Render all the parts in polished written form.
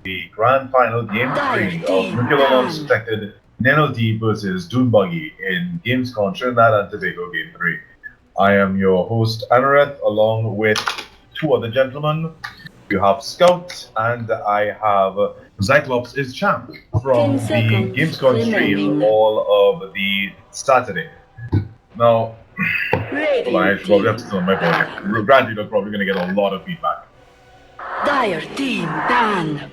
the grand final game 3 of Nuclear Protected NLD versus Buggy in GamesCon Trinidad and Tobago Game 3. I am your host Anareth, along with two other gentlemen. You have Scout, and I have Cyclops is champ from the GamesCon stream all of the Saturday. Now, hold on, I probably have to turn my volume. Granted, you're probably going to get a lot of feedback. Dire team ban.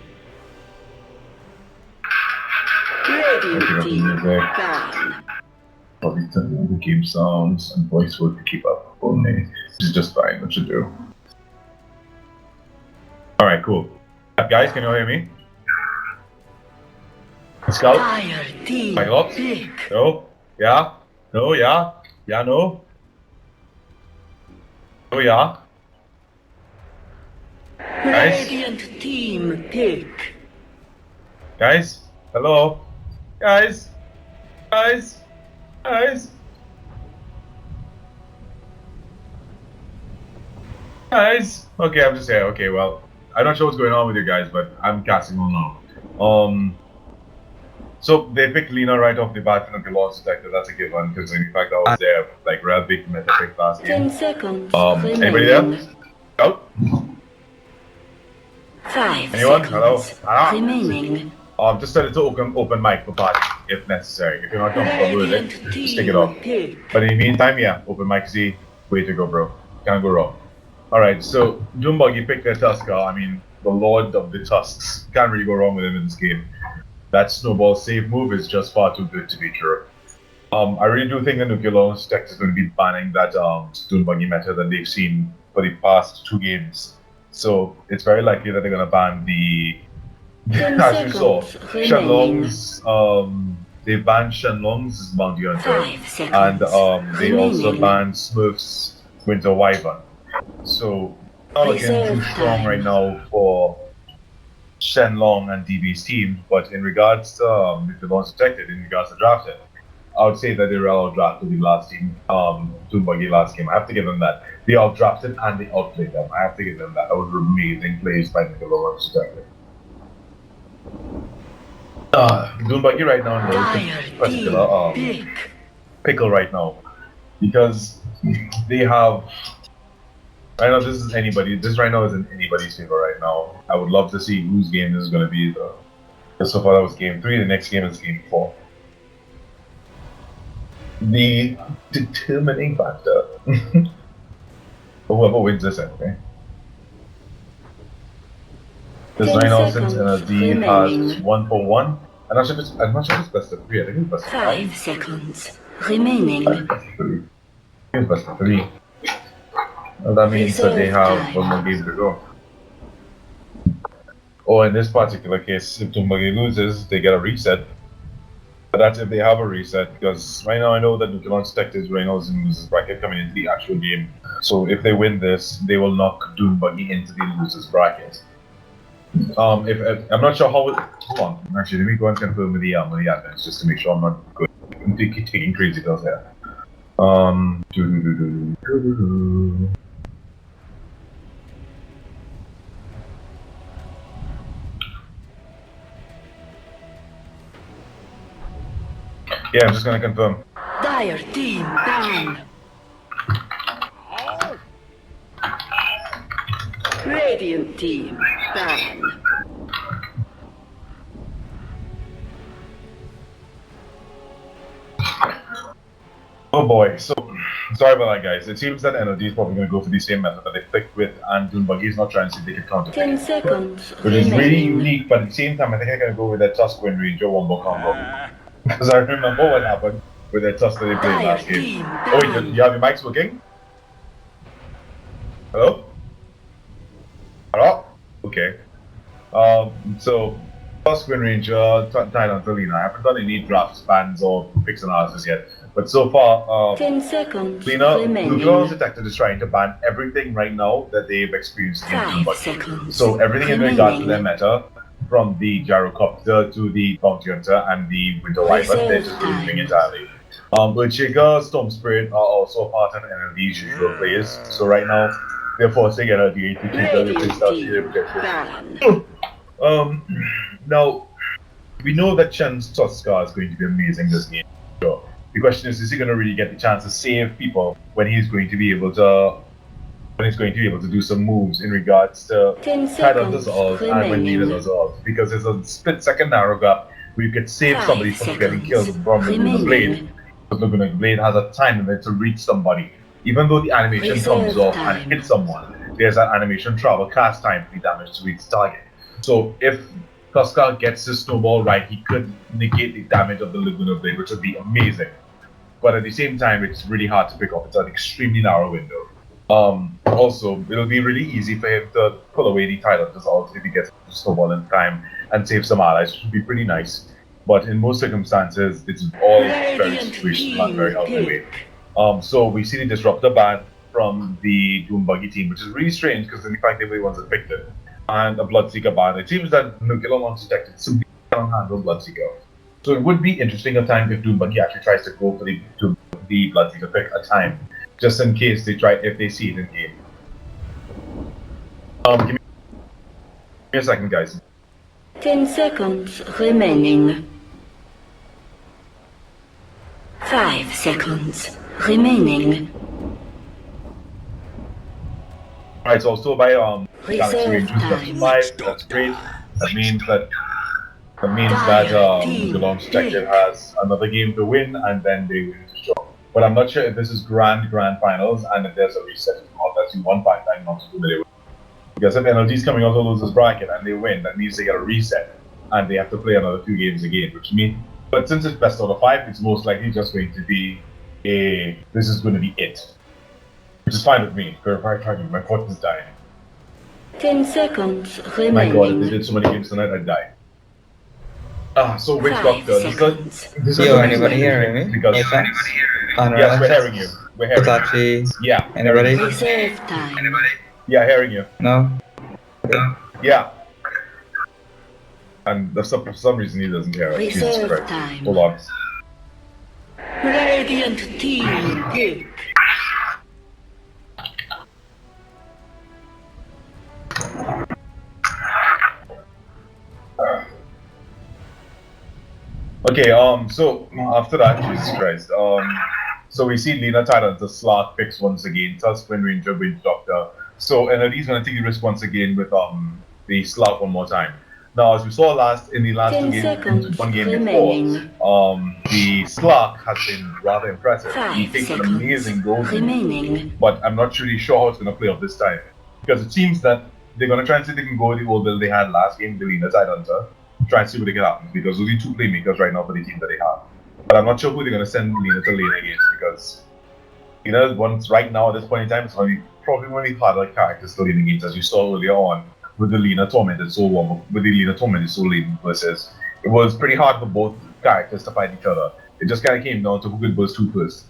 Radiant team ban. Probably turn on the game sounds and voice work to keep up for me. This is just fine, what you do. Alright, cool. Guys, can you all hear me? Scout? Dire team Cyclops? pick. No? Yeah? No? Yeah? Yeah? No? Oh yeah? Guys? Radiant team pick. Guys? Hello? Guys? Guys? Guys? Guys? Okay, I'm just here. Okay, well, I'm not sure what's going on with you guys, but I'm casting on now. So they picked Lena right off the bat for the launch detector. That's a given, because in fact I was there, like, real big meta pick last game. 10 seconds. Anybody there? Out? 5 Anyone? seconds. Hello? Remaining. Just tell it to open mic for party, if necessary. If you're not comfortable with it, just take it off. But in the meantime, yeah, open mic is the way to go, bro. Can't go wrong. Alright, so Buggy picked their Tusker. I mean, the lord of the Tusks. Can't really go wrong with him in this game. That snowball save move is just far too good to be true. I really do think the Nuclear Tech is going to be banning that Buggy meta that they've seen for the past 2 games. So it's very likely that they're going to ban the, as you saw, Shenlong's, they banned Shenlong's Bounty Hunter, and they also banned Smurf's Winter Wyvern. So, not looking too strong right now for Shenlong and DB's team, but in regards to if the one's detected, in regards to drafted, I would say that they were out-drafted the last team, Buggy last game. I have to give them that. They out-drafted and they outplayed them. I have to give them that. That was amazing plays by the one's detected. Buggy right now in the particular pickle right now, because they have. I know this right now is in anybody's favor right now. I would love to see whose game this is going to be though. Because so far that was game 3, the next game is game 4. The determining factor. Whoever wins this anyway. Because right now since NLD has 1 for 1, I'm not sure if it's best of 3, I think it's best of 5. 5 seconds remaining. I think it's best of 3. Well, that means that they have 1 more game to go. Or in this particular case, if Buggy loses, they get a reset. But that's if they have a reset, because right now I know that Nuclear Detectives right now is in losers bracket coming into the actual game. So if they win this, they will knock Buggy into the losers bracket. If I'm not sure how it. Hold on, actually, let me go and confirm with the admins just to make sure I'm not good. I'm taking crazy pills here. Yeah, I'm just gonna confirm. Dire team ban. Radiant team ban. Oh boy, so sorry about that, guys. It seems that NLD is probably gonna go for the same method that they picked with, and Buggy is not trying to see if they can counter 10 seconds. which is really unique, but at the same time I think I'm gonna go with that Tusk Wind Ranger Wombo combo. Because I remember what happened with that Tusk that they played last game. Oh wait, you have your mics working? Hello? Hello? Okay. So Tusk Wind Ranger, Thailand Lena. I haven't done any drafts, bans, or picks analysis yet. But so far, 10 seconds Nuclear Detective is trying to ban everything right now that they've experienced in Buggy. So everything in regards to their meta, from the Gyrocopter to the Bounty Hunter and the Winter Wyvern, they're just removing entirely. Shaker, Storm Spirit are also part of NLD's usual players. So right now, they're forcing NLD to keep their replace Now we know that Chen Soska is going to be amazing this game. Sure. The question is he going to really get the chance to save people when he's going to be able to do some moves in regards to 10 title seconds dissolve and when leader remaining. dissolve? Because there's a split-second narrow gap where you could save 5 somebody from getting killed seconds from Laguna Blade. remaining. But Laguna Blade has a time limit to reach somebody. Even though the animation comes Reserve off time. and hits someone, there's an animation travel cast time for the damage to reach the target. So if Tuskar gets his snowball right, he could negate the damage of the Laguna Blade, which would be amazing. But at the same time, it's really hard to pick up. It's an extremely narrow window. Also, it'll be really easy for him to pull away the title dissolve if he gets the snowball in time and save some allies, which would be pretty nice. But in most circumstances, it's all very Radiant situational and very out of the team way. pick. So we see the disruptor ban from the Doom Buggy team, which is really strange because in fact they were the ones that picked it. And a Bloodseeker ban. It seems that nuclear launch detected simply cannot handle Bloodseeker. So it would be interesting at times if Doom Buggy actually tries to go for the Bloodseeker pick at time, just in case they try if they see it in game. Give me a second, guys. 10 seconds remaining. 5 seconds remaining. Alright, so still by Galaxy Reserve Rangers time. 5, that's great. That means that the launch detective has another game to win and then they win to show. But I'm not sure if this is grand finals and if there's a reset or that's in one fight I'm not sure they win. Because if NLD is coming out of losers bracket and they win, that means they get a reset and they have to play another 2 games again, which means but since it's best out of 5, it's most likely just going to be this is going to be it. Which is fine with me. My foot is dying. 10 seconds My god, if they remaining. did so many games tonight, I'd die. So Witch 5 Doctor, seconds. this is Yo, amazing anybody hearing me? because Nathan? yes, we're hearing you. We're hearing you. Hitachi? Yeah. Anybody? Reserve time. Yeah, hearing you. No? Yeah. And for some reason he doesn't hear us. Jesus Reserve Christ. time. Hold on. Radiant team pick. Okay, so after that, Jesus Christ, so we see Lena Titan to Slark picks once again, Tusk, Wind Ranger, Witch Doctor. So NLD's gonna take the risk once again with the Slark one more time. Now, as we saw in the last 10 2 games, seconds one game remaining. before, the Slark has been rather impressive. 5 He takes an seconds amazing goal, remaining. but I'm not really sure how it's gonna play out this time because it seems that they're gonna try and see if they can go with the old build they had last game, the Lena Titan. Try and see what they can happen because there's only 2 playmakers right now for the team that they have. But I'm not sure who they're going to send Lena to lane against because once right now at this point in time, it's probably one of the harder characters to lane against, as you saw earlier on with the Lena Tormented Soul Warmer, with the Lena Tormented Soul lane versus. It was pretty hard for both characters to fight each other. It just kind of came down to who could burst 2 first.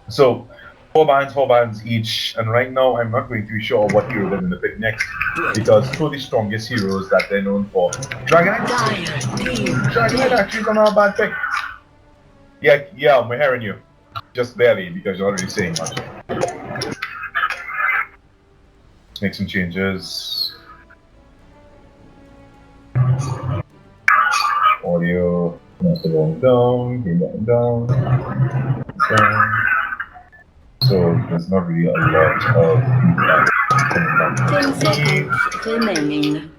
So 4 bands each, and right now I'm not going to be sure what hero they're going to pick next because 2 of the strongest heroes that they're known for. Dragonite actually is not a bad pick. Yeah, we're hearing you. Just barely because you're not really saying much. Let's make some changes. Audio, down, down. So there's not really a lot of Ten seconds remaining.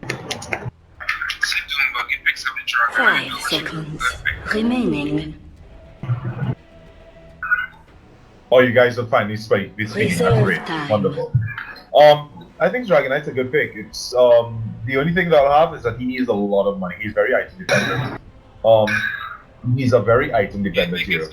5 seconds remaining. Oh, you guys are finally speaking. That's great. Time. Wonderful. I think Dragonite's a good pick. It's the only thing that I'll have is that he needs a lot of money. He's very item dependent. He's a very item dependent hero.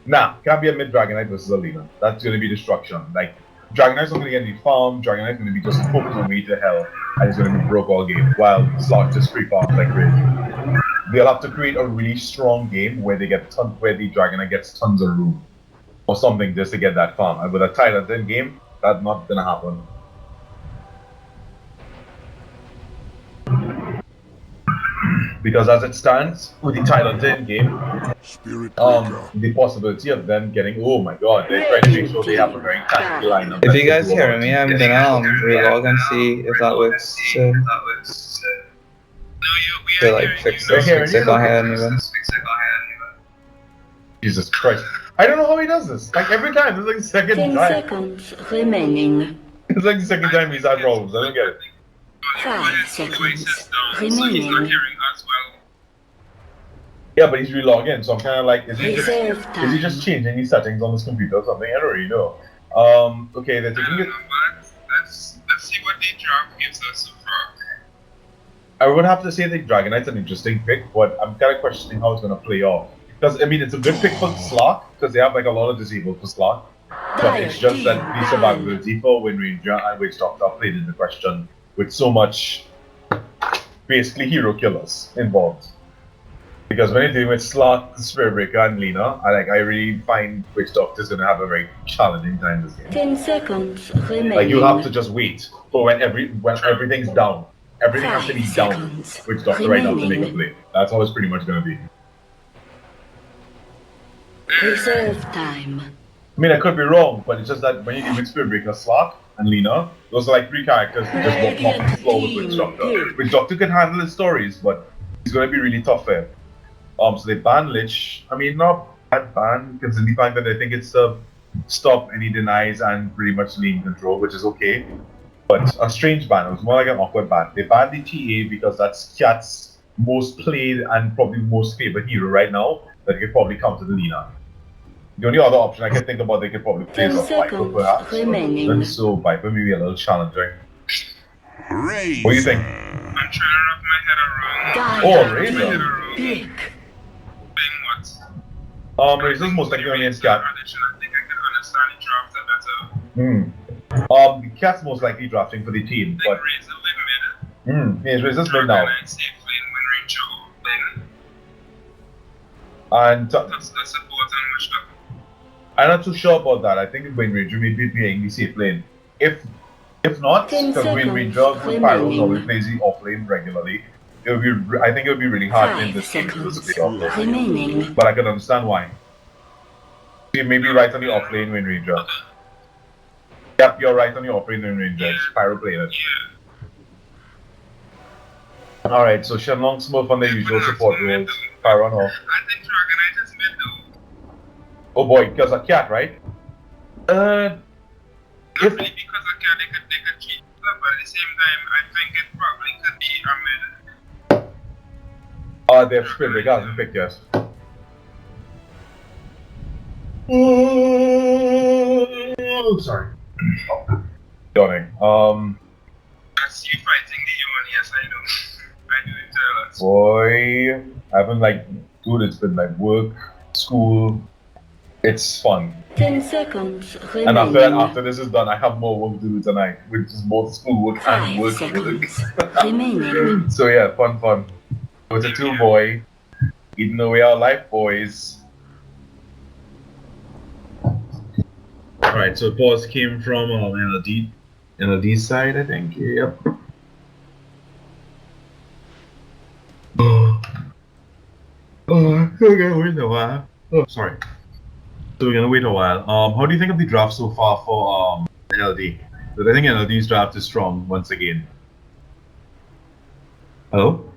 Nah, can't be a mid Dragonite versus Alina. That's gonna be destruction. Like Dragonite's not gonna get any farm. Dragonite's gonna be just focused on way to hell, and it's gonna be broke all game. While Slot just free farms like crazy. They'll have to create a really strong game where they get where the Dragonite gets tons of room or something just to get that farm. And with a tight end game, that's not gonna happen. Because as it stands, with the title in game, the possibility of them getting, oh my god, they're trying to make sure they have a very tanky lineup. If you guys hear me, I'm gonna relog and see if that works. To like fix it on here even. Jesus Christ. I don't know how he does this. Like every time, it's like the second 10 time. seconds remaining. It's like the second time he's had problems. I don't get it. 5 seconds remaining. Yeah, but he's relogging, so I'm kind of like, is he Reserve time. just changing his settings on his computer or something? I don't really know. Okay, they're taking it. Let's see what the draft gives us so far. I would have to say that Dragonite's an interesting pick, but I'm kind of questioning how it's going to play off. Because, I mean, it's a good pick for Slark, because they have like a lot of disabled for Slark. But it's just that the survivability for Wind Ranger and Witch Doctor played into question with so much, basically, hero killers involved. Because when you're dealing with Slark, Spirit Breaker, and Lena, I really find Witch Doctor's going to have a very challenging time this game. 10 seconds remaining. Like, you'll have to just wait for when everything's down. Everything has to be down. Witch Doctor right now to make a play. That's how it's pretty much going to be. Reserve time. I mean, I could be wrong, but it's just that when you deal with Spirit Breaker, Slark, and Lena, those are like three characters that just walk off the floor with Witch Doctor. Witch Doctor can handle his stories, but he's going to be really tough for him. So they ban Lich. I mean, not bad ban, considering the fact that I think it's a stop and he denies and pretty much lean control, which is okay. But a strange ban. It was more like an awkward ban. They banned the TA because that's Cat's most played and probably most favorite hero right now that could probably counter the Lena. The only other option I can think about they could probably play is a Viper perhaps. And so Viper may be a little challenging. What do you think? I'm trying to wrap my head around. Oh, Razor. Pick. Razor's most likely only in Cat. I think I can understand the draft better. The Cat's most likely drafting for the team, but Razor with mid. yes, Razor's mid now. I'd say Flynn, Wind Ranger, And that's the support and Witch Doctor. I'm not too sure about that. I think Wind Ranger may be playing the safe lane. If not, because Wind Ranger with Pyros always plays the off lane regularly, I think it would be really hard in this game to play off lane. But I can understand why. You may be right on the off lane Wind Ranger. Yep, you're right on the off lane Wind Ranger. It's Pyro playing it. Alright, so Shenlong Smurf on the usual support roles. Pyro no. I think Dragonite is mid though. Oh boy, because a Cat, right? Not really because a Cat they could cheat stuff, but at the same time I think it probably could be a mid. They're Spirit Breaker hasn't picked yet. Sorry. Yawning. I see you fighting the human, yes I know. I do it tell us. Boy, I haven't dude, it's been like work, school. It's fun. 10 seconds remaining. And after this is done, I have more work to do tonight, which is both school work and 5 work. seconds remaining. So yeah, fun. It's a 2 boy, eating away our life, boys. Alright, so pause came from NLD side, I think. Yep. We're gonna wait a while. Oh, sorry. So we're gonna wait a while. How do you think of the draft so far for NLD? Because I think NLD's draft is strong once again. Hello?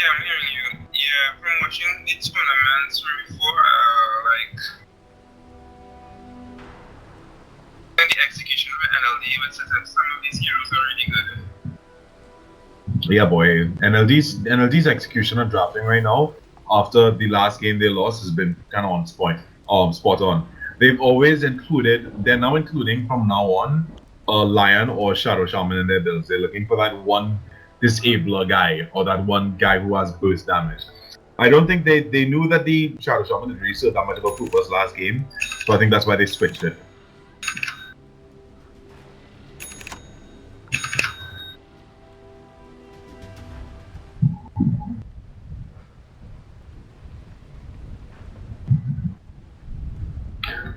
I'm hearing you. Yeah, from watching the tournaments before, and the execution of NLD, but some of these heroes are really good. Yeah, boy. NLD's execution and drafting right now, after the last game they lost, has been kind of on point. Spot on. They've always included. They're now including from now on a Lion or Shadow Shaman in their builds. They're looking for that one disabler guy or that one guy who has burst damage. I don't think they knew that the Shadow Shaman didn't really serve that much of a purpose last game, so I think that's why they switched it.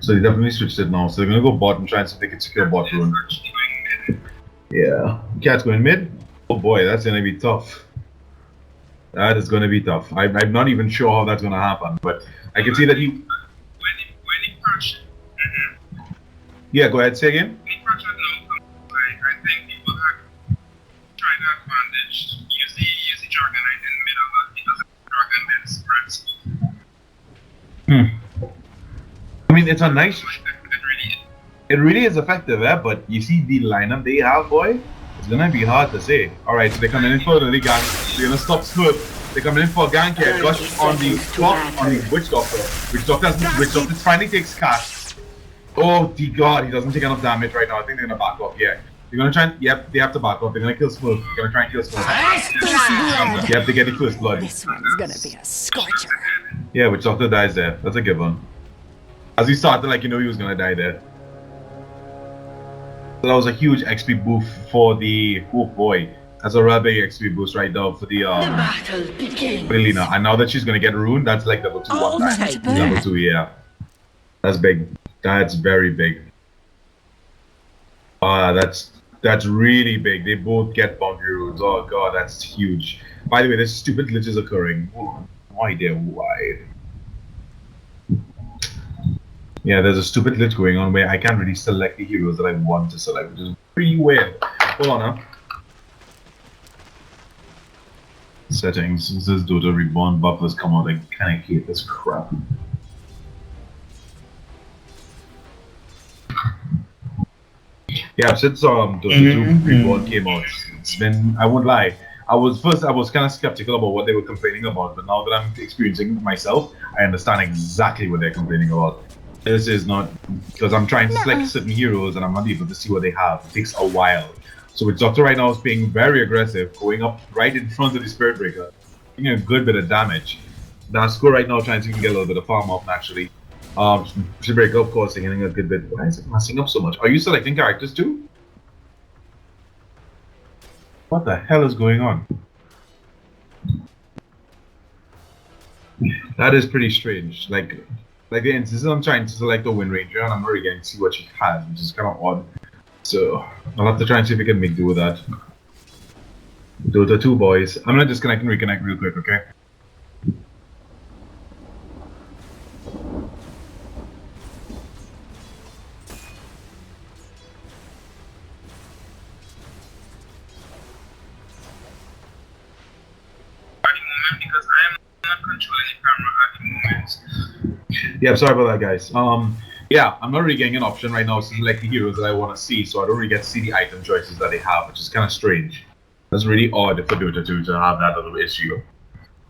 So they definitely switched it now. So they're gonna go bot and try and see if they can secure bot rune. Yeah. Cat's going mid? Oh boy, that's gonna be tough. That is going to be tough. I'm not even sure how that's going to happen, but I can see that he. When he patched, Yeah, go ahead. Say again. when he patched now, I think people have tried to advantage, use the Dragon Knight in the middle, but because Dragon then spreads. I mean, it's a nice. Like that really It really is effective, but you see the lineup they have, boy. It's gonna be hard to say. All right, so they're coming in for the early gang. They're gonna stop Smurf. They're coming in for a gank here. Gush on the top on the Witch Doctor. Witch Doctor finally takes cash. Oh, dear God, he doesn't take enough damage right now. I think they're gonna back off. Yeah, they're gonna try and. Yep, they have to back off. They're gonna kill Smurf. They're gonna try and kill Smurf. Yep, they get the first blood. This one's gonna be a scorcher. Yeah, Witch Doctor dies there. That's a good one. As he started, like, you know, he was gonna die there. So that was a huge XP boost for the, oh boy, that's a real big XP boost right now for the battle begins. Lena. And now that she's gonna get ruined, that's like level 2 one time. Level 2, yeah. That's big. That's very big. That's really big. They both get boundary runes. Oh god, that's huge. By the way, this stupid glitch is occurring. Oh, no idea why. Yeah, there's a stupid glitch going on where I can't really select the heroes that I want to select, which is pretty weird. Hold on now. Settings. This is Dota Reborn buffers come out. I kinda hate this crap. Yeah, since Dota 2 Reborn came out, it's been, I won't lie. I was kind of skeptical about what they were complaining about, but now that I'm experiencing it myself, I understand exactly what they're complaining about. This is not because I'm trying to select certain heroes and I'm not able to see what they have. It takes a while. So with Doctor right now is being very aggressive, going up right in front of the Spirit Breaker, taking a good bit of damage. Nasco right now trying to get a little bit of farm up naturally. Spirit Breaker of course getting a good bit. Why is it messing up so much? Are you selecting characters too? What the hell is going on? That is pretty strange. Like the instance I'm trying to select a Wind Ranger and I'm not really getting to see what she has, which is kind of odd. So I'll have to try and see if we can make do with that. Dota 2 boys. I'm gonna disconnect and reconnect real quick, okay? because I am not controlling the camera at the moment. Yeah, sorry about that, guys. Yeah, I'm not really getting an option right now to select the heroes that I want to see, so I don't really get to see the item choices that they have, which is kind of strange. That's really odd for Dota 2 to have that little issue.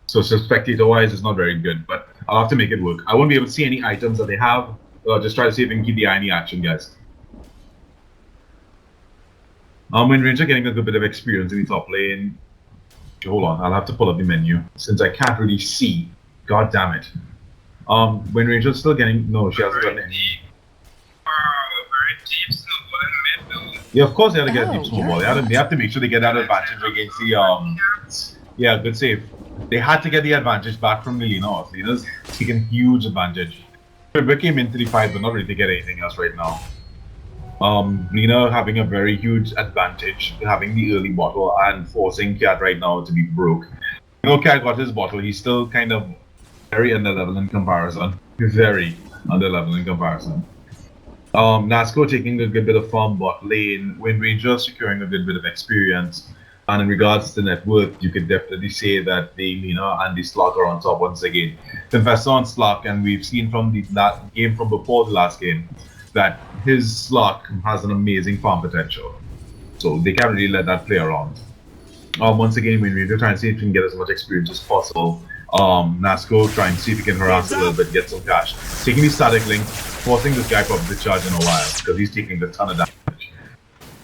So spectator-wise, it's not very good, but I'll have to make it work. I won't be able to see any items that they have. I'll just try to see if I can keep the eye in the action, guys. Wind Ranger getting a good bit of experience in the top lane. Hold on, I'll have to pull up the menu since I can't really see. God damn it. Wind Ranger's still getting. No, she hasn't gotten any. Wow, very deep snowball in the middle. Yeah, of course they have to get deep snowball. They have to make sure they get that advantage against the. Yeah, good save. They had to get the advantage back from Lina. Lina's taking huge advantage. River came into the fight, but not really to get anything else right now. Lina having a very huge advantage, having the early bottle and forcing Cat right now to be broke. You know, Cat got his bottle, he's still kind of very underleveled in comparison. Very underleveled in comparison. Nasco taking a good bit of farm bot lane, Wind Ranger securing a good bit of experience. And in regards to net worth, you could definitely say that the Lina and the Slock are on top once again. Confessor on Slock, and we've seen from that game from before the last game, that his Slock has an amazing farm potential. So they can't really let that play around. Once again, Wind Ranger trying to see if he can get as much experience as possible. Nasco trying to see if he can harass a little bit, get some cash. Taking the static link, forcing this guy probably to charge in a while, because he's taking a ton of damage.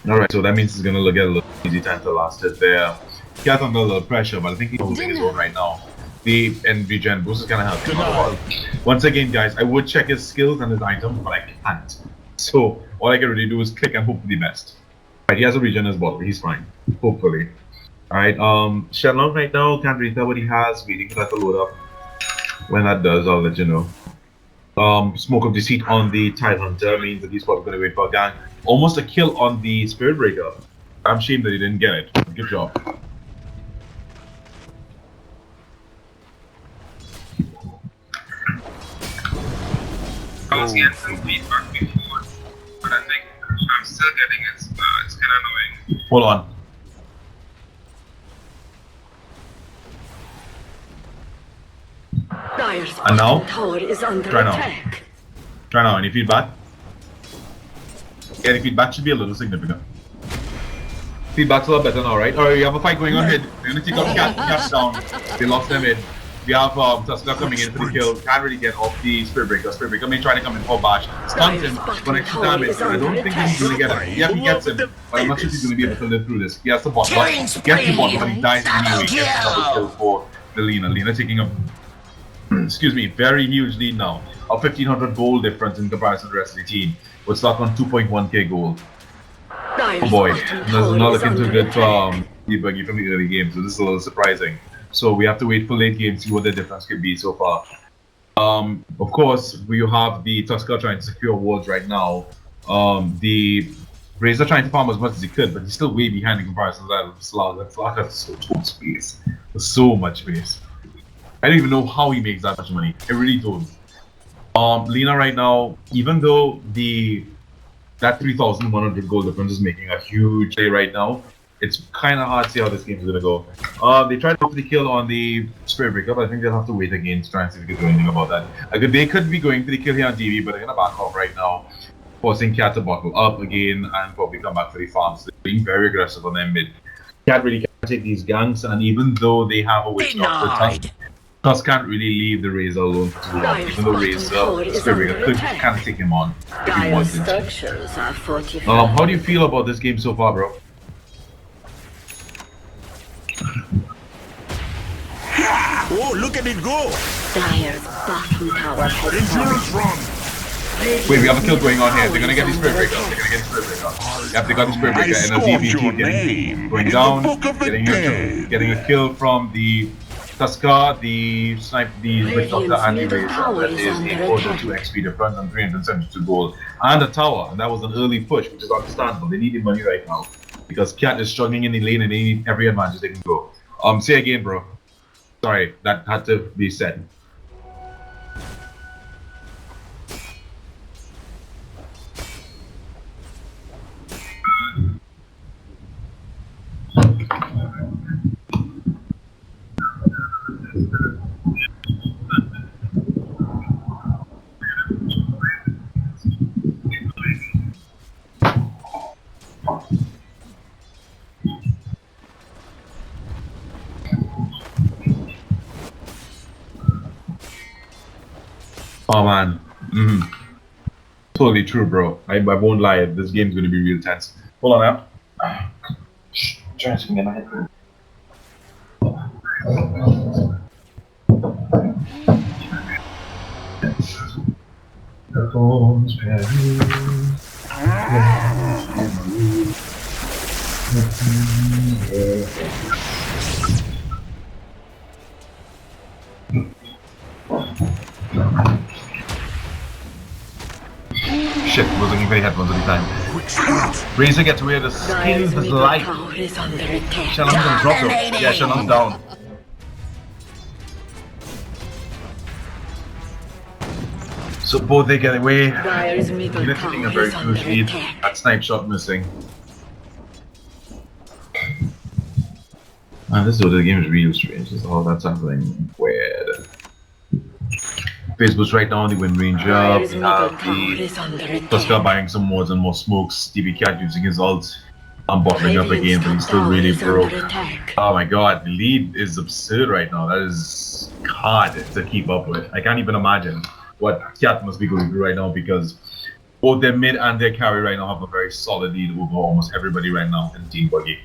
Alright, so that means he's gonna get a little easy time to last it there. Cat under a little pressure, but I think he's holding his own right now. The NV Gen boost is gonna help him. Once again, guys, I would check his skills and his items, but I can't. So all I can really do is click and hope for the best. Right, he has a regen as well, he's fine. Hopefully. Alright, Shenlong right now, can't really tell what he has, waiting for that to load up. When that does, I'll let you know. Smoke of Deceit on the Tide Hunter means that he's probably gonna wait for a gang. Almost a kill on the Spirit Breaker. I'm ashamed that he didn't get it. Good job. was getting some feedback before, but I think I'm still getting it. It's kind of annoying. Hold on. Dire's And now? bottom tower is under Try now. attack. Try now. Any feedback? Yeah, the feedback should be a little significant. Feedback's a lot better now, right? Alright, you have a fight going on mid. They're gonna take out Cat down. They lost them mid. We have Tusker coming in for the kill. Can't really get off the Spirit Breaker. Spirit Breaker may try to come in for bash. Stuns him for extra damage. I don't think he's gonna get it. Yeah, he gets him. But I'm not sure he's gonna be able to live through this. He has the bottom. He gets the bottom, but he dies anyway. He gets a double kill for the Lena. Lena taking a excuse me, very huge lead now. A 1500 gold difference in comparison to the rest of the team. We're stuck on 2.1k gold. Oh boy, that's not looking too good for the Buggy from the early game, so this is a little surprising. So we have to wait for late game to see what the difference could be so far. Of course, we have the Tusker trying to secure wards right now. The Razor trying to farm as much as he could, but he's still way behind in comparison to that of Slag. That Slag has so much space. There's so much space. I don't even know how he makes that much money. I really don't. Lena right now, even though that 3,100 gold difference is making a huge play right now, it's kind of hard to see how this game is gonna go. They tried to go for the kill on the Spirit Breaker, but I think they'll have to wait again to try and see if they can do anything about that. They could be going for the kill here on DV, but they're gonna back off right now, forcing Cat to bottle up again and probably come back for the farm. So they're being very aggressive on their mid. Cat really can't take these ganks, and even though they have a witch doctor, Tusk can't really leave the Razor alone for too long. Even though Razor, Spirit Breaker could kind of take him on if he Dire's wanted. structures are fortified. How do you feel about this game so far, bro? Oh, look at it go! Dire's bottom tower has Endurance run! Wait, we have a kill going on here. They're gonna get the Spirit Breaker. They're gonna get the Spirit Breaker. Yep, they got the Spirit Breaker. NLDv2 going down, getting a kill from the Tusker, the Snipe, the Witch Doctor, and the Razor. That is a 402 XP difference and 372 gold. And a tower, and that was an early push, which is understandable. They need the money right now because Cat is struggling in the lane and they need every advantage they can go. Say again, bro. Sorry, that had to be said. Oh man, totally true, bro. I won't lie. This game's gonna be real tense. Hold on now. Try to get my head. Shit, was looking for the headphones at the time. Razor gets away with the skin of his life. tower is under attack. Shannon's gonna drop him. Yeah, Shannon's down. So both they get away. Dire's middle Unit taking a tower very is under close lead. attack. That snipe shot missing. Man, this Dota game is real strange. This is all that's happening. Weird. Facebook's right now on the Wind Ranger. Dire's We middle have tower the is under attack. Tusker buying some mods and more smokes. DB Cat using his ult. I'm bottling up again, but he's still really broke. Oh my god, the lead is absurd right now. That is hard to keep up with. I can't even imagine what Cat must be going through right now because both their mid and their carry right now have a very solid lead over almost everybody right now in Team Buggy.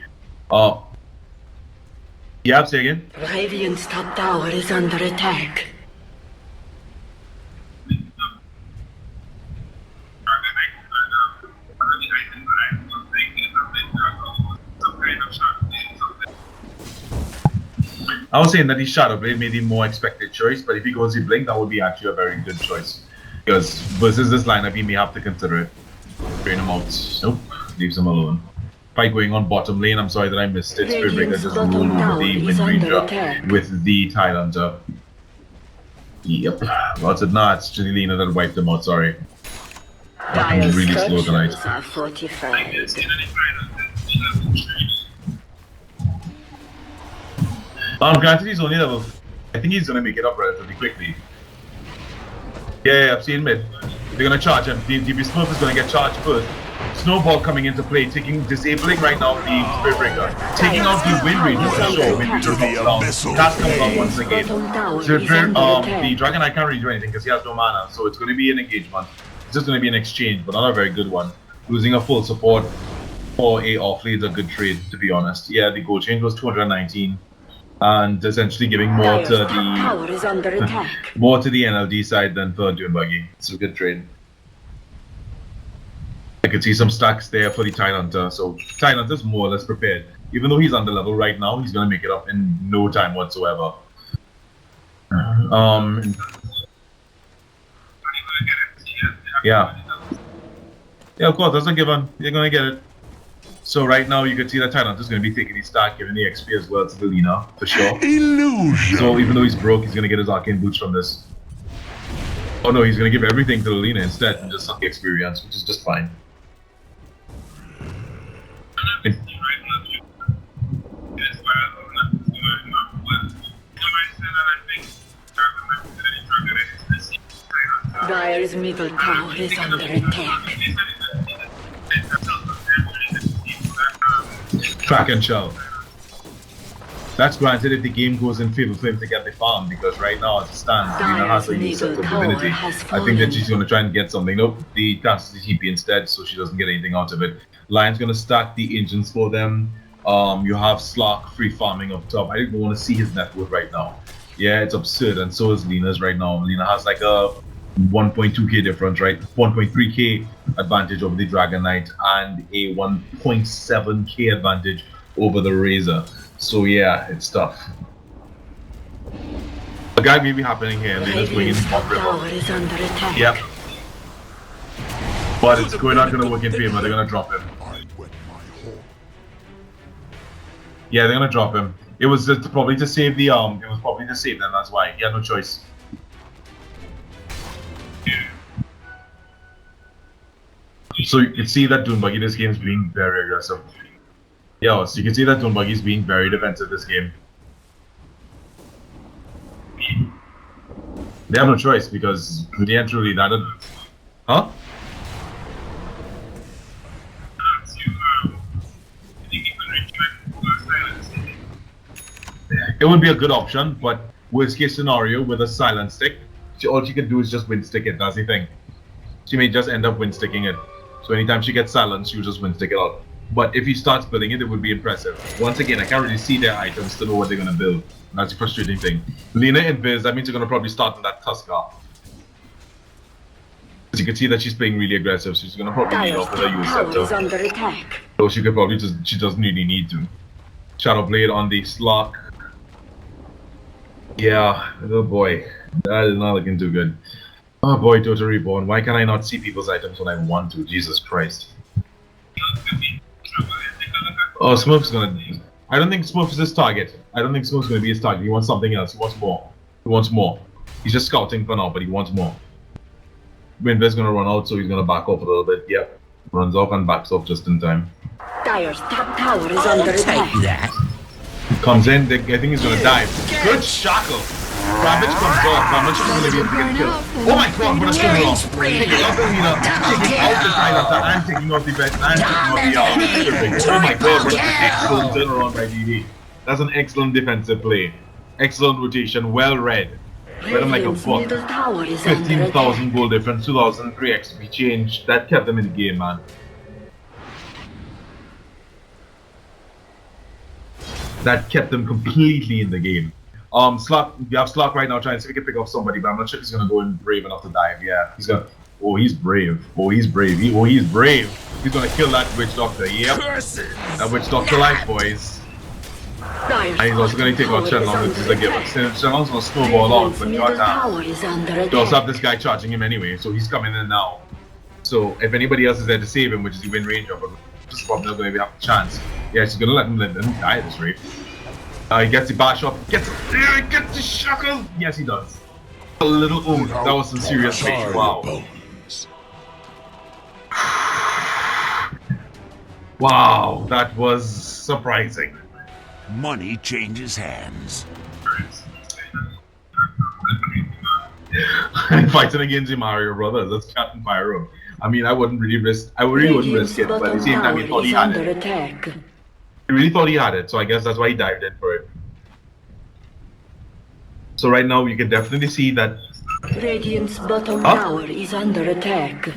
Yeah, say again. Radiant's top tower is under attack. I I was saying that his Shadow Blade made the more expected choice, but if he goes the Blink, that would be actually a very good choice. Because versus this lineup, he may have to consider it. Drain him out. Nope, leaves him alone. Fight going on bottom lane. I'm sorry that I missed it. Spirit Breaker just rolled over the Wind Ranger with the Thailander. Yep. Lots of nuts. Lena that wiped them out, sorry. Fucking really slow tonight. structures are fortified. It's in any final. Granted, he's only level. I think he's gonna make it up relatively quickly. Yeah, I've seen mid. They're gonna charge him. DB Smurf is gonna get charged first. Snowball coming into play, disabling right now the Spirit Breaker, taking out the Wind Ranger for sure. Wind Ranger comes down. Task comes down once again. So the Dragon Knight can't really do anything because he has no mana, so it's gonna be an engagement. It's just gonna be an exchange, but not a very good one. Losing a full support for a offlane is a good trade, to be honest. Yeah, the gold change was 219. And essentially giving more to Tower is under attack. more to the NLD side than for doing Buggy. It's a good trade. I could see some stacks there for the Tide Hunter, so Tide Hunter's more or less prepared. Even though he's under level right now, he's gonna make it up in no time whatsoever. Yeah. Yeah, of course, that's a given. You're gonna get it. So right now you can see that Tide Hunter's gonna be taking his stack, giving the XP as well to the Lina, for sure. Illusion. So even though he's broke, he's gonna get his arcane boots from this. Oh no, he's gonna give everything to the Lina instead and just suck the experience, which is just fine. Dire's middle tower is under attack. Track and shell. That's granted if the game goes in favor for him to get the farm, because right now as it stands, Lina has a use of divinity. I think that she's gonna try and get something. Nope, the casts the TP instead, so she doesn't get anything out of it. Lion's gonna stack the engines for them. You have Slark free farming up top. I don't want to see his net worth right now. Yeah, it's absurd, and so is Lina's right now. Lina has like a 1.2k difference, right? 1.3k advantage over the Dragon Knight and a 1.7k advantage over the Razor. So yeah, it's tough. A guy may be happening here. Lina's going in top Tower river. is under attack. Yep. But it's not gonna work in favor. They're gonna drop him. Yeah, they're gonna drop him. It was probably to save the It was probably to save them. That's why he had no choice. So you can see that Buggy this game is being very aggressive. Yeah, so you can see that Buggy is being very defensive this game. They have no choice because really and truly that. Huh? It would be a good option, but worst case scenario with a silent stick, all she can do is just win stick it. That's the thing. She may just end up win sticking it. So anytime she gets silenced, she'll just win stick it out. But if he starts building it, it would be impressive. Once again, I can't really see their items to know what they're gonna build. That's the frustrating thing. Lina Invis, that means you're gonna probably start on that Tusker. As you can see that she's playing really aggressive, so she's gonna probably lead off with a use Tower is scepter. under attack. So she could probably she doesn't really need to. Shadow Blade on the Slark. Yeah, oh boy. That is not looking too good. Oh boy, Dota Reborn. Why can I not see people's items when I want to? Jesus Christ. Oh, Smurf's gonna... I don't think Smurf is his target. I don't think Smurf's gonna be his target. He wants something else. He wants more. He wants more. He's just scouting for now, but he wants more. Winver's gonna run out, so he's gonna back off a little bit. Yep. Runs off and backs off just in time. Dire's top tower is under attack. that. Comes in, I think he's gonna dive. Good shackle! Ravage comes off. Ravage is gonna be able to get killed. Oh my god, what a turnaround! Taking out the leader, taking out the Tide Hunter, and taking out the vet, and taking out the Oh my god, what an excellent turnaround by DD. That's an excellent defensive play. Excellent rotation, well read. Read him like a Radiant's fuck. middle tower is under 15,000 attack. gold difference, 2003 XP change. That kept them in the game, man. That kept them completely in the game. Slark, we have Slark right now trying to see if he can pick off somebody, but I'm not sure if he's gonna go in brave enough to dive. Yeah, he's gonna. Oh, he's brave. Oh, he's brave. He's brave. He's gonna kill that witch doctor. Yep. That witch doctor life, boys. Dire's And he's also gonna take out tower is Shenlong, which is a under given. attack. Shenlong's gonna snowball out, Radiant's but middle God damn. tower is under You also have attack. this guy charging him anyway, so he's coming in now. So if anybody else is there to save him, which is the win ranger, but just probably not gonna have a chance. Yeah, she's gonna let him die at this rate. He gets the bash up, gets the shackle. Yes, he does. A little. Oh, that was some serious pain. Wow. Wow, that was surprising. Money changes hands. Fighting against the Mario Brothers, that's Captain Pyro. I mean, I wouldn't really risk. I really wouldn't Radiant's risk it, but at the bottom same time, tower he thought he is had under it. attack. He really thought he had it, so I guess that's why he dived in for it. So right now, you can definitely see that. Radiant's bottom Huh? tower is under attack.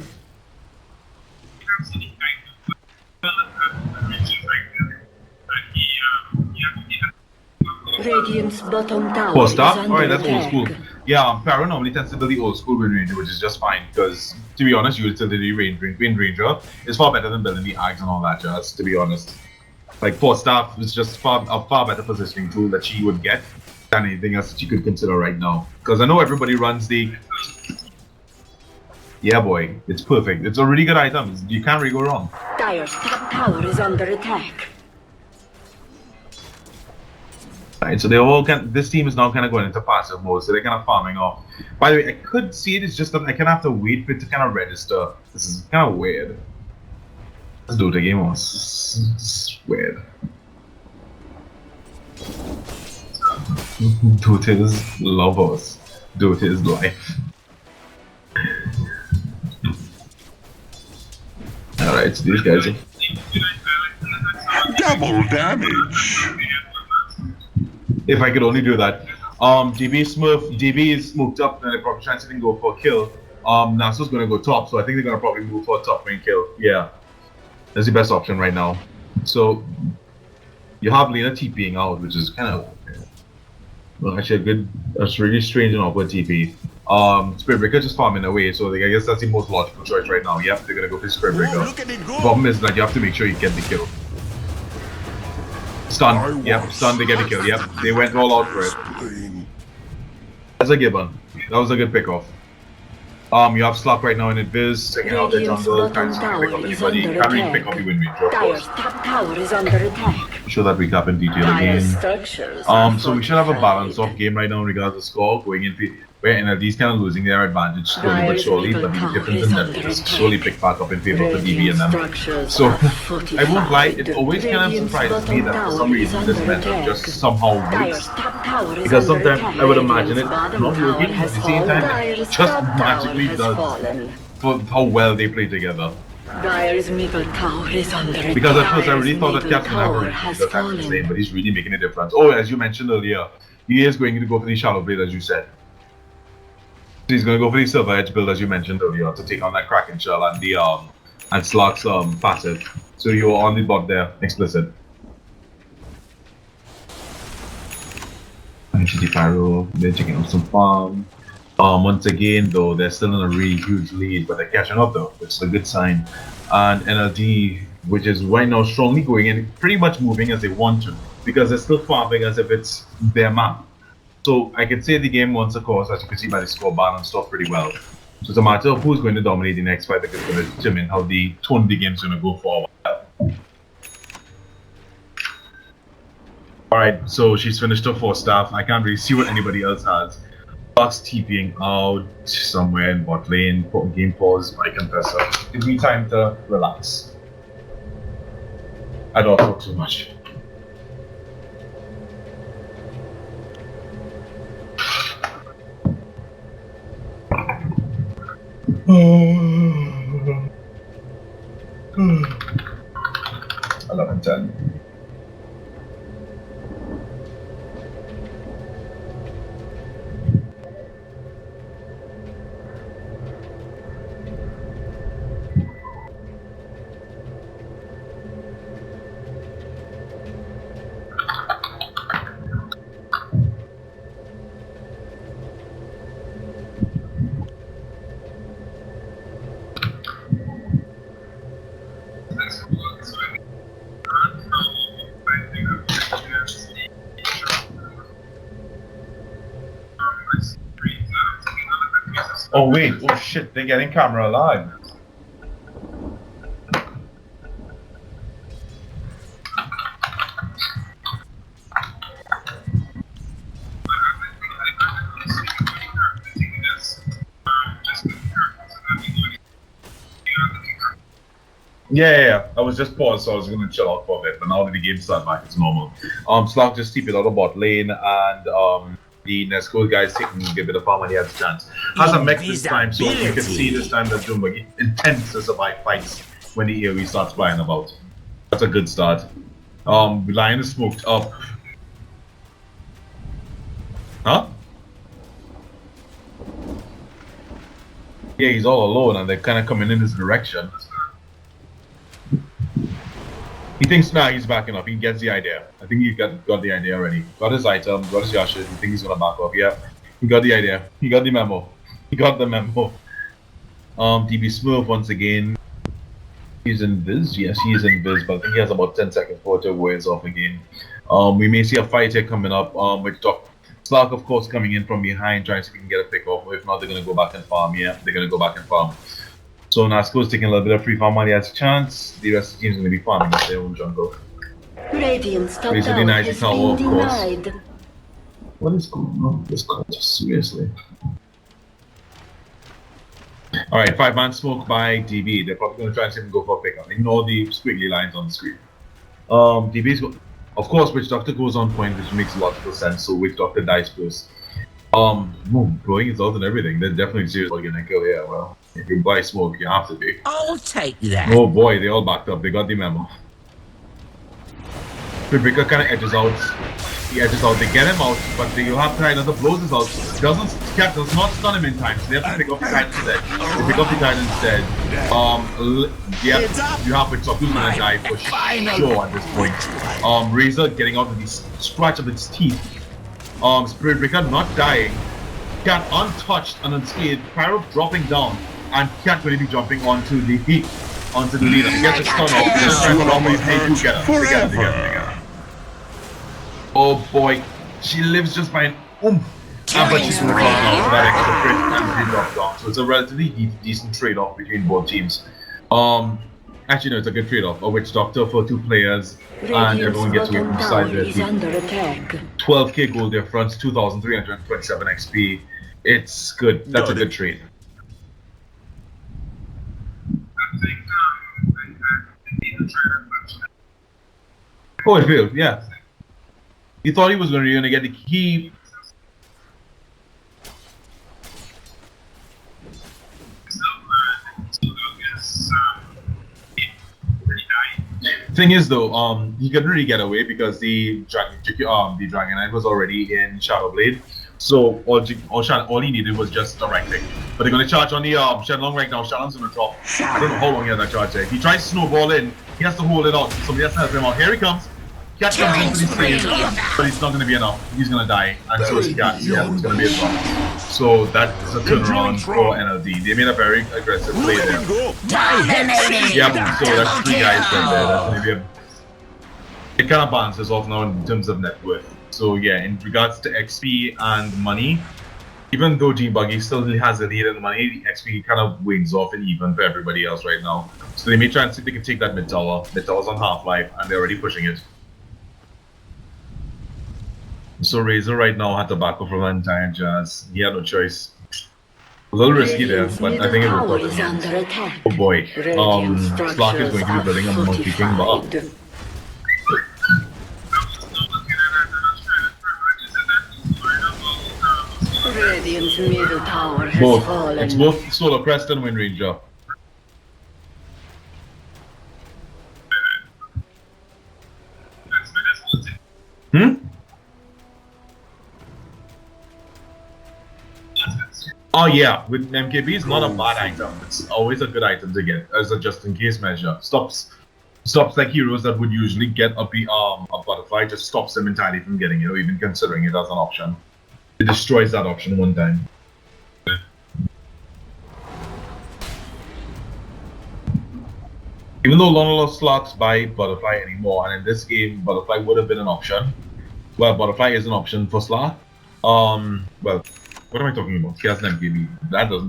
Radiant's bottom tower Four is star? under Alright, that's old attack. school. Yeah, Pyro normally tends to build the old school Wind Ranger, which is just fine, because, to be honest, utility Wind Ranger is far better than building the Ags and all that, just to be honest. Like, 4 star is just a far better positioning tool that she would get than anything else that you could consider right now. Because I know everybody runs the... Yeah, boy, it's perfect. It's a really good item. You can't really go wrong. Dire's top tower is under attack. Right, so they all this team is now kind of going into passive mode, so they're kind of farming off. By the way, I could see it, it's just that I kind of have to wait for it to kind of register. This is kind of weird. Let's do it again once. It's weird. Dota is love us. Dota is life. Alright, so these guys are... Double damage. If I could only do that. DB is smoked up and they're probably trying to go for a kill. Nasu's gonna go top, so I think they're gonna probably move for a top lane kill. Yeah. That's the best option right now. So you have Lena TPing out, which is kinda well, actually that's really strange and awkward TP. Spirit Breaker just farming away, so I guess that's the most logical choice right now. Yep, they're gonna go for Spirit Breaker. Oh, look at it go. Problem is that you have to make sure you get the kill. Stun. Yep, stun to get the kill. Yep, they went all out for it. That's a given. That was a good pick off. You have Slug right now in Invis, checking out the Radiant's jungle, bottom trying to pick up tower is anybody. under Can't really attack. pick up the Wind Ranger, of Dire's course. top tower is under attack. Show that recap in detail Dire's again. structures. So we should have a balance off game right now in regards to score going into where NLD's kind of losing their advantage slowly but surely, but the difference in that is slowly picked back up in favor of the DB and them. So I won't lie, it always kind of surprises me that for some reason this method just somehow works. Because sometimes I would imagine it not working, but at the same time it just magically does for how well they play together. Dire's middle tower is under attack. Because at first I really thought that Dire's Captain middle Average tower has was the fallen. same, but he's really making a difference. Oh, as you mentioned earlier, he is going to go for the Shallow Blade, as you said. So he's going to go for the Silver Edge build, as you mentioned earlier, to take on that Kraken Shell and the and Slug's passive. So you're on the bot there, explicit. Actually, Pyro, they're checking out some farm. Once again, though, they're still in a really huge lead, but they're catching up, though, which is a good sign. And NLD, which is right now strongly going in, pretty much moving as they want to, because they're still farming as if it's their map. So I can say the game wants, of course, as you can see by the score balanced off pretty well. So it's a matter of who's going to dominate the next fight that is going to determine how the tone of the game is going to go forward. Alright, so she's finished her 4 staff. I can't really see what anybody else has. Bucks TPing out somewhere in bot lane, game pause, my compressor. Give me time to relax. I don't talk too much. I love it, 10. Oh wait, oh shit, they're getting camera live. Yeah. I was just paused, so I was gonna chill out for a bit, but now that the game started back, it's normal. Slack just keep it out of bot lane, and the Nesco guys taking a bit of farm when he has a chance. Has a mech this time, so you can see this time that Buggy intends to survive fights when the AoE starts flying about. That's a good start. Lion is smoked up. Huh? Yeah, he's all alone, and they're kind of coming in his direction. He thinks, nah, he's backing up. He gets the idea. I think he got the idea already. Got his item, got his Yasha. He thinks he's gonna back up. Yeah, he got the idea. He got the memo. He got the memo. DB Smurf once again. He's in Viz. Yes, he's in Viz, but I think he has about 10 seconds before it wears off again. We may see a fight here coming up. With Slark, of course, coming in from behind, trying to see if he can get a pick off. If not, they're gonna go back and farm. Yeah, they're gonna go back and farm. So Nasco's taking a little bit of free farm while he has a chance. The rest of the team's going to be farming their own jungle. Radiant's top He's a tower denied has tower, been of course. denied. What is going on? This contest, seriously. Alright, 5-man smoke by DB. They're probably going to try and see him go for a pickup. Ignore the squiggly lines on the screen. DB's go. Of course, Witch Doctor goes on point, which makes logical sense. So Witch Doctor dies first. Blowing his out and everything. They're definitely serious about getting a kill. Yeah, well, if you buy smoke, you have to be. I'll take that. Oh boy, they all backed up. They got the memo. Breaker kind of edges out. He edges out. They get him out, but you have Titan that blows us out. Does not stun him in time, so they have to pick up the Titan instead. They pick up the Titan instead. You have Witch Doctor who's gonna die for sure at this point. Razor getting out with the scratch of its teeth. Spirit Breaker not dying. Cat untouched and unscathed. Pyro dropping down, and Cat going to be jumping onto the leader. He gets a stun off. They do get her. They get her. Oh boy, she lives just by an oomph. But she's going to drop down for that extra crit and drop down. So it's a relatively decent trade-off between both teams. Actually, no, it's a good trade-off. A Witch Doctor for 2 players, and everyone gets away from the side there. 12k gold difference, 2,327 XP. It's good. That's a good trade. I think they need to try that. Oh, it failed. Yeah. He thought he was going to get the key. Thing is though, he couldn't really get away because the Dragonite was already in Shadowblade. So all he needed was just a right click. But they're gonna charge on the Shenlong right now. Shenlong's gonna drop. I don't know how long he has that charge there. If he tries to snowball in, he has to hold it out. Somebody has to help him out. Here he comes. Cat comes into the stage, but it's not gonna be enough. He's gonna die, and so is Cat. Yeah, it's gonna be a drop. So that's a turnaround for NLD. They made a very aggressive play there. Yep, so that's 3 guys right there. That's gonna be it kind of balances off now in terms of net worth. So yeah, in regards to XP and money, even though Buggy still has the lead in the money, the XP kind of wanes off and even for everybody else right now. So they may try and see if they can take that mid tower. Mid tower's on Half-Life, and they're already pushing it. So Razor right now had to back up from that entire jazz. He had no choice. A little risky there, but I think it will put him. Oh boy. Slark is going to be building a Monkey King bar. Radiant's middle tower has fallen. It's both Solar Crest and Wind Ranger. Oh yeah, with MKB is not a bad item. It's always a good item to get as a just-in-case measure. Stops like heroes that would usually get a butterfly. Just stops them entirely from getting it or even considering it as an option. It destroys that option one time. Even though none of those slots buy butterfly anymore, and in this game, butterfly would have been an option. Well, butterfly is an option for slot. Well. What am I talking about? He has an MKB.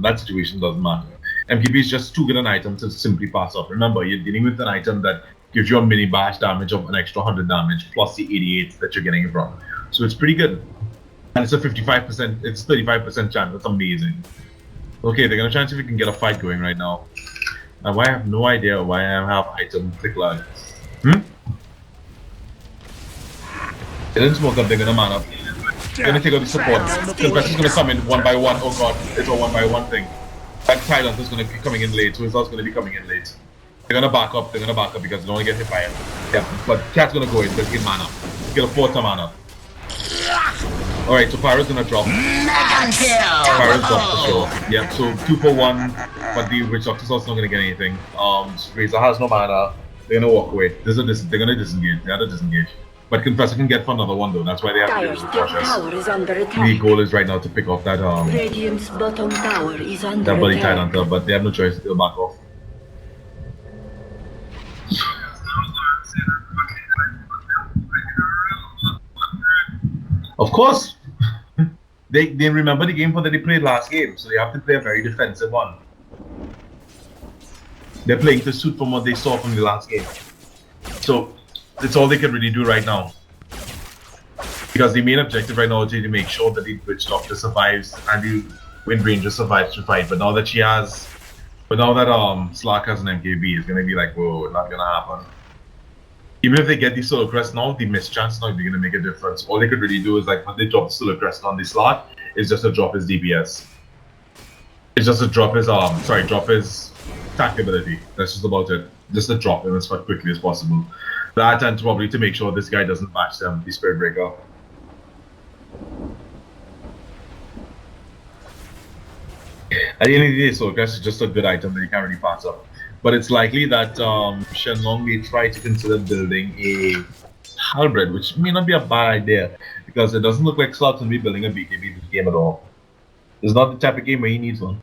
That situation doesn't matter. MKB is just too good an item to simply pass off. Remember, you're dealing with an item that gives you a mini bash damage of an extra 100 damage plus the 88 that you're getting it from. So it's pretty good. And it's a 55%, it's 35% chance. That's amazing. Okay, they're gonna try and see if we can get a fight going right now. And why I have no idea why I have item click lag. They didn't smoke up, they're gonna man up. They're gonna take out the support. Confessor's gonna come in one by one. Oh god, it's a one by one thing. That silence is gonna be coming in late, so it's also gonna be coming in late. They're gonna back up because they don't wanna get hit by him. Yeah, but Cat's gonna go in because he get mana. Get a 4th mana. Alright, so Pyro's gonna drop. Pyro's dropped for sure. Yeah, so 2 for 1, but the Witch Doctor's also not gonna get anything. Razor has no mana. They're gonna walk away. They're gonna disengage. They have to disengage. But Confessor can get for another one though. That's why they have to Dire's do top this tower is under The attack. goal is right now to pick off that Radiant's bottom tower is under that Bully attack. Tidehunter, but they have no choice. They'll back off. Of course, they remember the game that they played last game, so they have to play a very defensive one. They're playing to suit from what they saw from the last game, so it's all they can really do right now. Because the main objective right now is to make sure that the Witch Doctor survives and the Wind Ranger survives to fight. But now that Slark has an MKB, it's gonna be like, whoa, not gonna happen. Even if they get the Solar Crest now, the mischance not going to make a difference. All they could really do is like when they drop the Solar Crest on the slot, is just to drop his DPS. It's just to drop his drop his attack ability. That's just about it. Just to drop him as quickly as possible. That and probably to make sure this guy doesn't match them, the Spirit Breaker. At the end of the day, Solar Crest is just a good item that you can't really pass up. But it's likely that Shenlong may try to consider building a Halberd, which may not be a bad idea, because it doesn't look like Slot's going to be building a BKB this game at all. It's not the type of game where he needs one.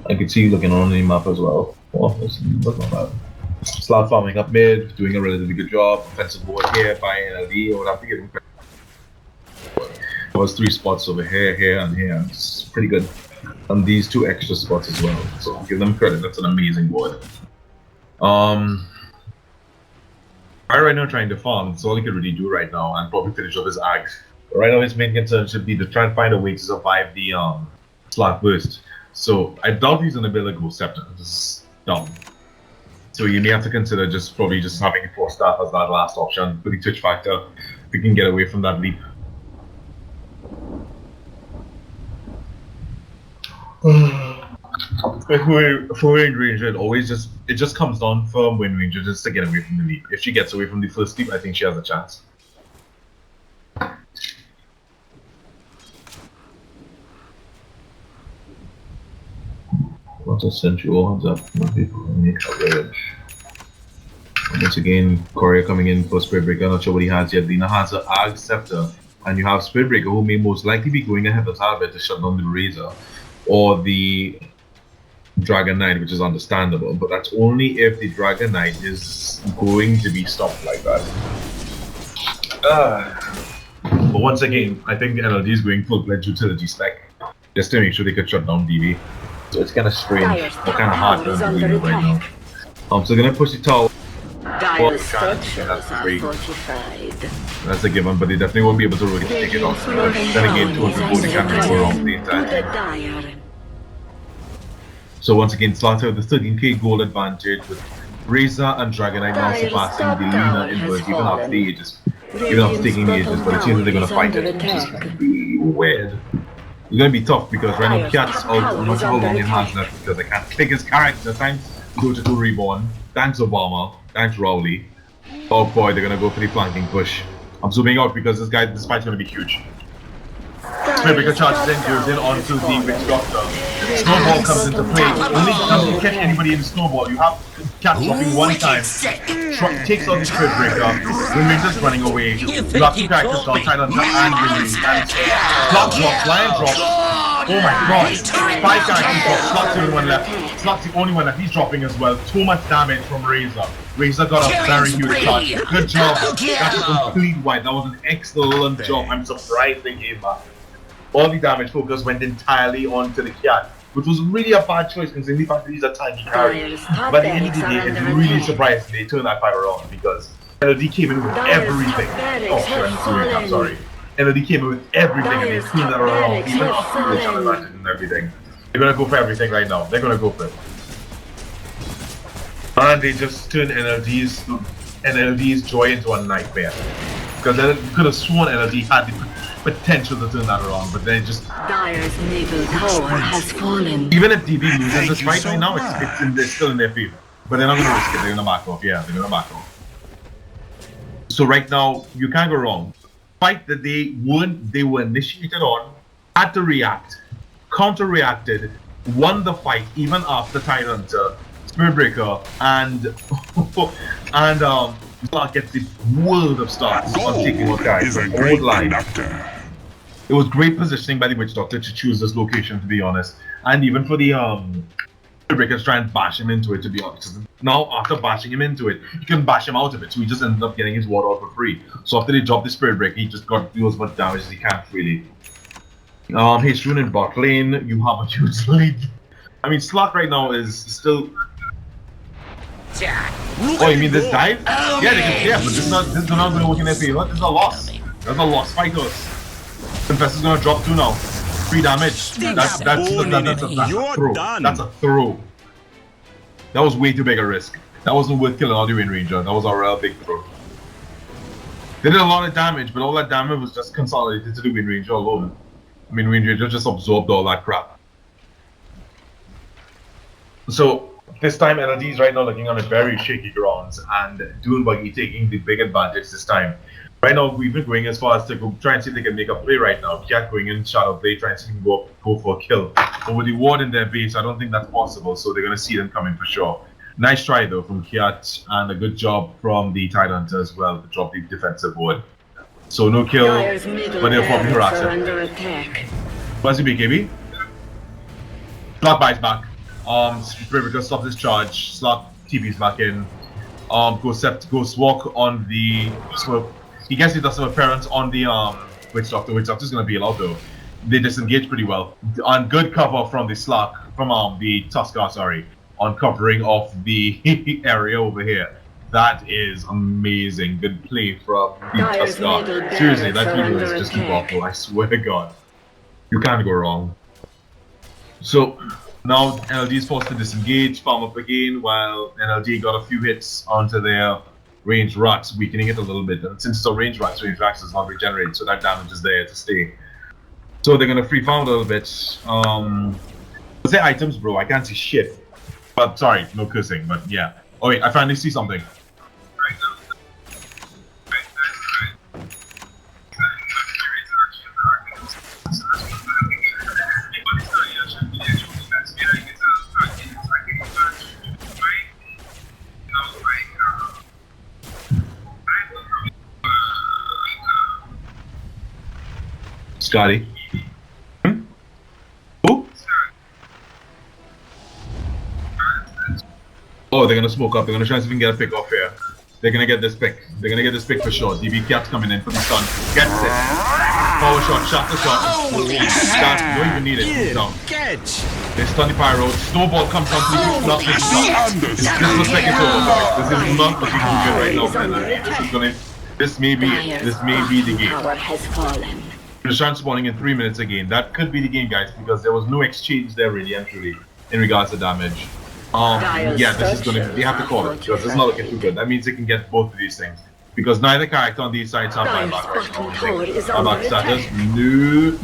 I can see you looking on the map as well. Oh, that's not bad. Slot farming up mid, doing a relatively good job. Offensive board here, buying NLD, I would have to give him credit. There was 3 spots over here, here, and here. It's pretty good. And these 2 extra spots as well. So give them credit. That's an amazing board. Right now trying to farm. That's all he could really do right now, and probably finish off his ag. But right now his main concern should be to try and find a way to survive the Slot burst. So I doubt he's gonna be able to go Scepter. This is dumb. So you may have to consider probably just having 4 staff as that last option with the Twitch factor. If we can get away from that leap. For Wind Ranger, it just comes down for Wind Ranger just to get away from the leap. If she gets away from the first leap, I think she has a chance. What's a sensual? Hands up, more people in the coverage. Once again, Courier coming in for Spirit Breaker. Not sure what he has yet. Lina has an Ag Scepter, and you have Spirit Breaker, who may most likely be going ahead of Talbot to shut down the Razor or the Dragon Knight, which is understandable. But that's only if the Dragon Knight is going to be stopped like that. But once again, I think the NLD is going full-fledged utility spec just to make sure they could shut down DV. So it's kind of strange. It's kind of hard to do right now. So they're gonna push the tower. Dire's structures are fortified. That's a given, but they definitely won't be able to really take it off. Then again, 240 can't go wrong the entire time. So once again, Slaughter with the 13k gold advantage with Razor and Dragonite now surpassing the Lina inverse even after the ages. Even after taking the ages, but it seems that they're gonna find it, which is gonna be weird. It's gonna be tough because right now Cat's out. I'm not sure how long it has left because I can't click his character. Thanks Dota 2 Reborn. Thanks Obama. Thanks Rowley. Oh boy, they're gonna go for the flanking push. I'm zooming out because this fight's gonna be huge. Spirit Breaker charges in, goes in onto the Witch Doctor. Snowball comes into play. Only doesn't catch anybody in the snowball. You have Cat dropping one time. Takes out the Spirit Breaker. Wind Ranger's running away. You have 2 characters down, Tidehunter and Wind Ranger. Slot drop, Lion drop. Oh my god. 5 characters drop. Slot's the only one left. Slot's the only one left. He's dropping as well. Too much damage from Razor. Razor got a very huge shot. Good job. That's a complete wipe. That was an excellent job. I'm surprised they gave that. All the damage focus went entirely onto the Cat, which was really a bad choice considering the fact that he's a tanky carry. But at the end of the day, it's really surprising they turned that fight around because NLD came in with everything. Oh, sure, I'm sorry. NLD came in with everything and they turned that around, even after the challenge matches and everything. They're gonna go for everything right now. They're gonna go for it. And they just turned NLD's joy into a nightmare. Because they could have sworn NLD had the potential to turn that around, but they just... Dyer's middle tower has fallen. Even if DB loses this fight right now, it's still in their favor. But they're not gonna risk it, they're gonna back off. Yeah, they're gonna back off. So right now, you can't go wrong. Fight that they were initiated on, had to react, counter-reacted, won the fight even after Tidehunter, Spirit Breaker, and Clark gets the world of starts on taking out guys Is a from great old line. conductor. It was great positioning by the Witch Doctor to choose this location, to be honest, and even for the Spirit Breakers try and bash him into it, to be honest. Now after bashing him into it, you can bash him out of it, so he just ended up getting his ward out for free. So after they dropped the Spirit Breaker, he just got deals as much damage as he can freely. Hastrun in bot lane, you have a huge lead. I mean, Slack right now is still. Oh, you mean this dive? Yeah, they can. Yeah, but this is not going to work in their favor. This is a loss. That's a loss. Fight us. Confessor's gonna drop 2 now. 3 damage. That's a throw. That's a throw. That was way too big a risk. That wasn't worth killing all the Wind Ranger. That was a real big throw. They did a lot of damage, but all that damage was just consolidated to the Wind Ranger alone. I mean, Wind Ranger just absorbed all that crap. So this time NLD is right now looking on a very shaky grounds, and Buggy taking the big advantage this time. Right now we've been going as far as to go try and see if they can make a play right now. Cat going in shadow play, trying to see if they can go for a kill. But with the ward in their base, I don't think that's possible, so they're gonna see them coming for sure. Nice try though from Kiat, and a good job from the Tidehunter as well to drop the defensive ward. So no kill, but they'll probably harass him. What's the BKB? Slot buys back. Spirit Breaker stops his charge. Slot TP's back in. Ghost walk on the. So he gets he does some appearance on the Witch Doctor. Witch Doctor's gonna be allowed though. They disengage pretty well. On good cover from the Slack from the Tuskar, sorry, on covering of the area over here. That is amazing. Good play from the Tuskar. Seriously, that hero is just too powerful. I swear to God, you can't go wrong. So now NLD is forced to disengage, farm up again, while NLD got a few hits onto their ranged rats, weakening it a little bit. And since it's a ranged rats does not regenerate, so that damage is there to stay. So they're gonna free farm a little bit. What's their items, bro? I can't see shit. But sorry, no cursing, but yeah. Oh wait, I finally see something. Scotty. Who? Oh, they're gonna smoke up. They're gonna try to see if we can get a pick off here. They're gonna get this pick. They're gonna get this pick for sure. DB Cat's coming in for the stun. Gets it. Power shot, shot the shot. You don't even need it. He's down. They stun the pyro. Snowball comes down to the not this looks like it's over, guys. This is not looking too good right now, man. This may be the game. Rishon spawning in 3 minutes again. That could be the game, guys, because there was no exchange there really and truly in regards to damage. Yeah, this is gonna. They have to call it because it's not looking too good. That means they can get both of these things because neither character on these sides have buyback right now. Buyback status, no.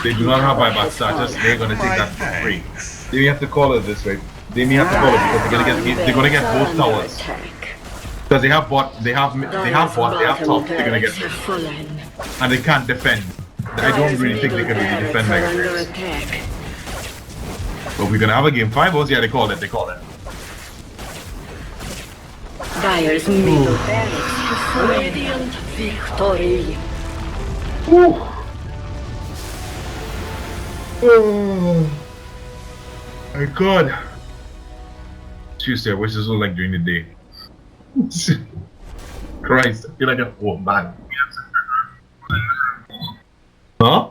They do not have buyback status. They're gonna take that for free. They may have to call it this way. They may have to call it because they're gonna get both towers. Because they have bot, they have top. They're gonna get this. And they can't defend. I don't really think they can really defend Mega Graves. But we're gonna have a game 5 or yeah, they called it. Dyer's middle barracks. Radiant victory. Oh my God. Tuesday, I wish this was like during the day. Christ, I feel like oh man. Huh?